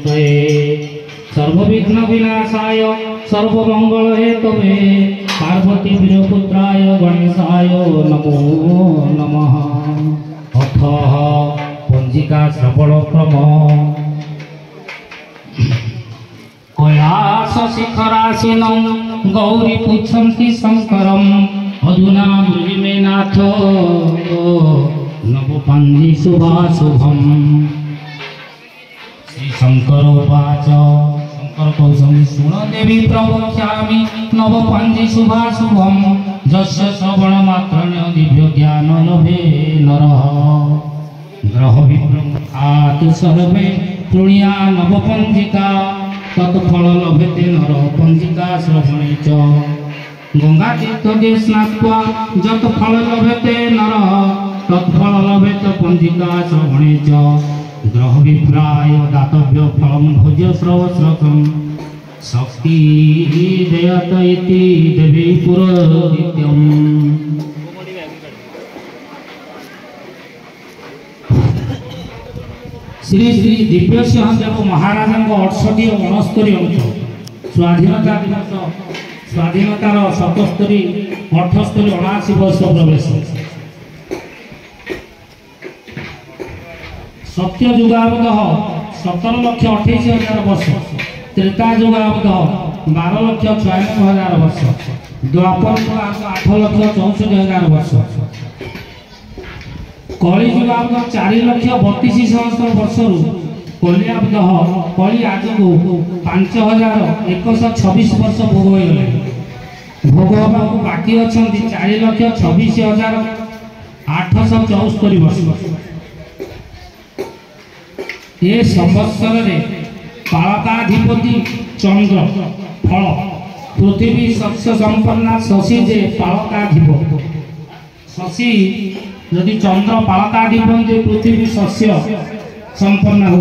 Hathaway सर्वविघ्न विनाशाय सर्वमंगल Hathaway Parvati वीरपुत्राय गणेशाय नमो नमः। अथ पंजिका श्रवण क्रम कैलास शिखरासीनं गौरी पुच्छन्ति शंकरम् अधुना मृगिमे नाथ नवपञ्जी शुभाशुभम्। श्री शंकर उवाच शंकर कौशल शुण देवी प्रवक्ष्यामि नवपञ्जी शुभाशुभम् यस्य श्रवणमात्रेण दिव्य ज्ञान लभे नरः। ग्रह विप्रमुखात् सर्वे तृणीया नवपञ्जिका तत्फल लभते नर पंजिका श्रवणे च। गंगा तीर्थे स्नात्वा जत फल लभते नर तत्फल लभेत पंजिका श्रवणे च। ग्रह विप्राय दातव्य फलम भोज्य श्रवश्रकम् शक्ति देयत इति देवी पुरोहित्यम्। श्री श्री दिव्य सिंह देव महाराज 68 और 69 अंक स्वाधीनता दिवस स्वाधीनतार 77 78 79 वर्ष प्रवेश। सत्य युगावध 17,28,000 वर्ष। त्रेता युगावध 12,96,000 वर्ष। द्वापर युगावध 8,64,000 वर्ष। कली युगावध 4,32,000 वर्ष कलियावध कली आज को 5,126 वर्ष भोग हो गले। भोग हवा बाकी अच्छा 4,26,874 वर्ष। ये संवत्सर रे पालकाधिपति चंद्र फल पृथ्वी शस्य संपन्ना शशि जे पालकाधिप शशि यदि चंद्र पालकाधिपति पृथ्वी शस्य संपन्न हो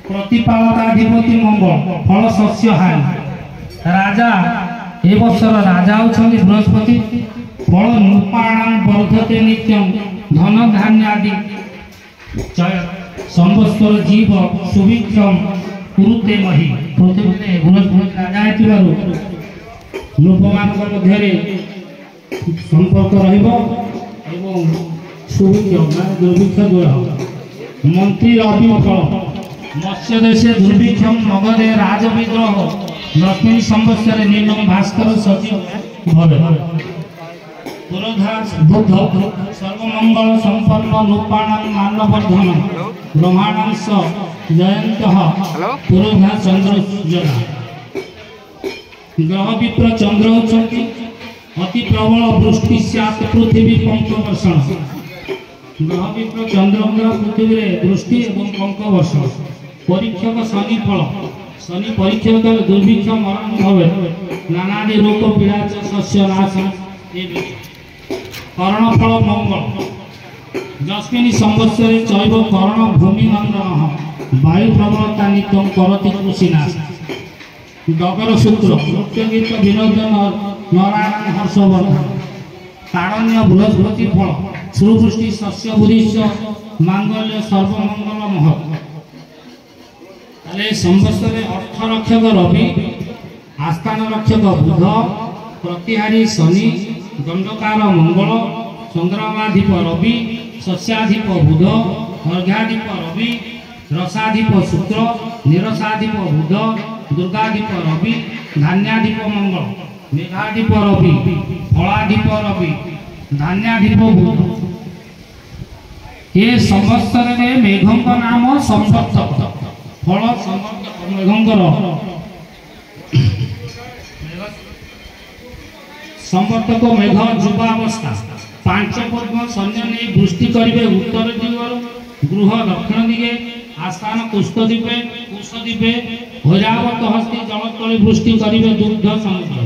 प्रतिपालकाधिपति मंगल फल शस्य हानि। राजा ए वर्षर राजा होछन्ति बृहस्पति। फल नृपाणां वर्धते नित्यं धन धान्य आदि संवत्सर जीव सुभिक्षम कुरुते मही। पृथ्वी बृहस्पति राजा हेतिबारु नृपमानक मध्यरे संपर्क रहिबो एवं सुभिक्ष दुर्भिक्ष दूर हो। मंत्री अभिफल मत्स्य देशे दुर्भिक्षम नगरे राजविद्रोह लक्ष्मी संवत्सरे नीलम भास्कर सचिव भवे। पुरोधास बुद्ध सर्वमंगल संपन्न नृपाणां मानवर्धन ब्रह्माणां स जयन्तः पुरोधास चंद्र जना। ग्रह विप्र चंद्र होचंती अति प्रबल वृष्टि स्यात् पृथ्वी पंख वर्षण। ग्रह विप्र चंद्र पृथ्वी रे वृष्टि एवं पंख वर्षण। परीक्षक शनि फल शनि परीक्षक दुर्भिक्ष मरण भवे नानादि रोग पीड़ा शस्य नाश। कर्ण फल मंगल जस्मिन् संवत्सरे चैव कर्ण भूमि नंदन वायु प्रबलता नित्यं करति कृषिनाश। डगर सूत्र नृत्यगीत विनोद नारायण हर्षवर्धन। तारण्य बृहस्पति फल सुवृष्टि शस्य बुद्धिश्च मांगल्य सर्वमंगल महत्। संवत्सरे अर्थ रक्षक रवि आस्थान रक्षक बुध प्रतिहारी शनि दंडकार मंगल चंद्रमाधिप रवि शस्याधिप बुध अर्घ्याधिप रवि रसाधिप शुक्र निरसाधिप बुध दुर्गाधिप रवि धान्याधिप मंगल मेघाधिप रवि फलाधिप रवि धान्याधिप बुध। ये संवत्सर में मेघों का नाम संवत्सर फल मेघंकर संवर्तक मेघ युवावस्था 5 पर्व सैन्य नहीं वृष्टि करेंगे उत्तर दिगरु गृह दक्षिण दिगे आस्थान कुष्ठद्वीपे कुशद्वीपे हैरावत हस्ती जलतली वृष्टि करेंगे दुग्ध समुद्र।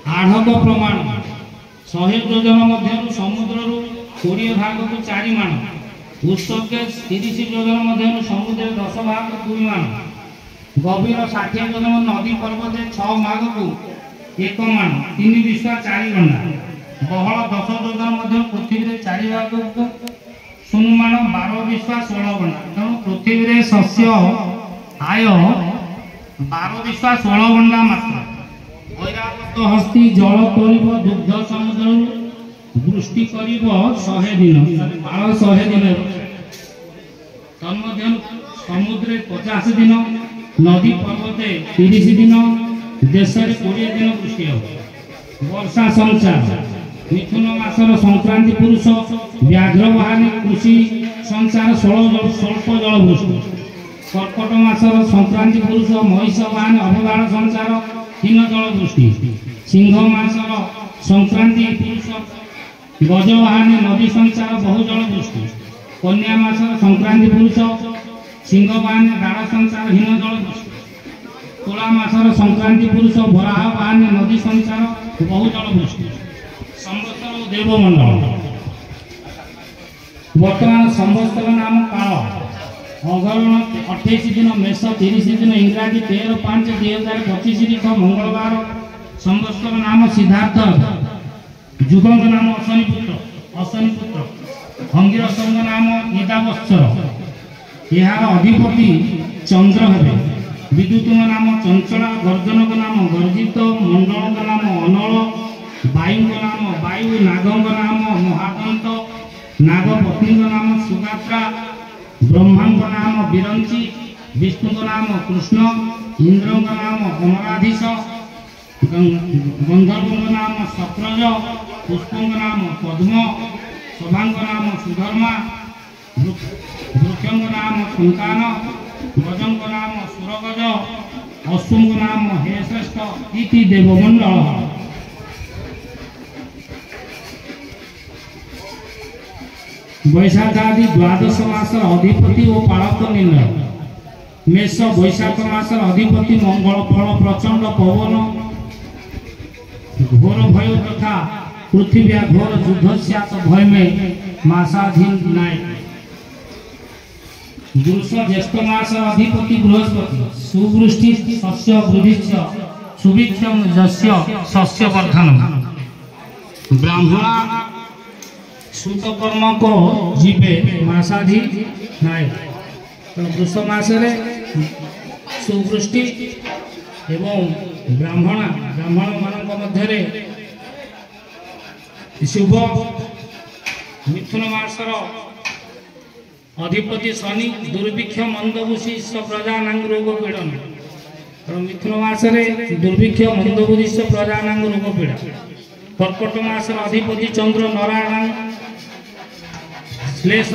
आढ़क प्रमाण 100 योजन मध्य समुद्र 20 भाग को 4 माण उत्सव के 30 योजन मध्य समुद्र 10 भाग 2 माण गभीर 60 योजन नदी पर्वत 6 भाग को 1 माण 3 विश्वा 4 गंडा बहल 10 योजन मध्य पृथ्वी रे 4 भाग सुनुमान 12 विश्वा 16 गणा तेणु पृथ्वी रे शस्य आय 12 विश्वा 16 गणा मात्र ऐरावत हस्ती जल करिब दुग्ध समुद्र वृष्टि करिब 100 दिन 100 दिन तन्मध्य समुद्रे 50 दिन नदी पर्वते 30 दिन देश 20 दिन वृष्टि हो वर्षा संचार मिथुन मासर संक्रांति पुरुष व्याघ्र वाहनी कृषि संचार स्वल्प जल वृष्टि कर्कट मासर संक्रांति पुरुष महिष वाहन अभिवाह संचार हीन जल वृष्टि सिंह मासर संक्रांति पुरुष गजवाहनी नदी संचार बहु जल वृष्टि कन्या मासर संक्रांति पुरुष सिंह वाहन गाढ़ संचार हीन जल वृष्टि तुला मासर संक्रांति पुरुष वराह वाहनी नदी संचार बहु जल वृष्टि संवत्सर और देवमंडल वर्तमान संवत्सर नाम काल अगरण 28 दिन मेष 30 दिन इंग्राजी 13/5/2025 तारीख मंगलवार संवत्सर नाम सिद्धार्थ जुगंग नाम अश्वनी पुत्र अंगिरसंग नाम ईदावत्सर यार अधिपति चंद्र हेबे विद्युत नाम चंचला गर्जनक नाम गर्जित मंडल नाम अनल वायु नाम वायु नागंग नाम महादंत नागपत्नी नाम सुगात्रा ब्रह्मांग नाम विरंची विष्णु नाम कृष्ण इंद्र नाम अमराधीश गंधर्व नाम सप्रज पुष्पंग नाम पद्म सभांग नाम सुधर्मा वृक्षंग नाम संतान गजंग नाम सुरगज अश्वंग नाम हेश्रेष्ठ इति देवमंडल वैशाख आदि द्वादश मासर अधिपति और पालक निर्णय मेष वैशाख मासर अधिपति मंगल फल प्रचंड पवन घोर भय तथा पृथ्वी घोर युद्ध स्यात् भय में मासाधीन नाय वृष ज्येष्ठ मासर अधिपति बृहस्पति सुवृष्टि शस्य वृद्धिश्च सुभिक्षम यस्य शस्य वर्धनम ब्राह्मण सुत कर्म को जीवे मासाधि नाय तो वृष मासरे सुवृष्टि एवं ब्राह्मण मान मध्य शुभ मिथुन मासर अधिपति शनि दुर्भिक्ष मंदबुद्धि प्रजानांग रोग पीड़न मिथुन मासरे दुर्भिक्ष मंदबुद्धि प्रजानांग रोग पीड़ा कर्कट मासर अधिपति चंद्र नारायण श्लेष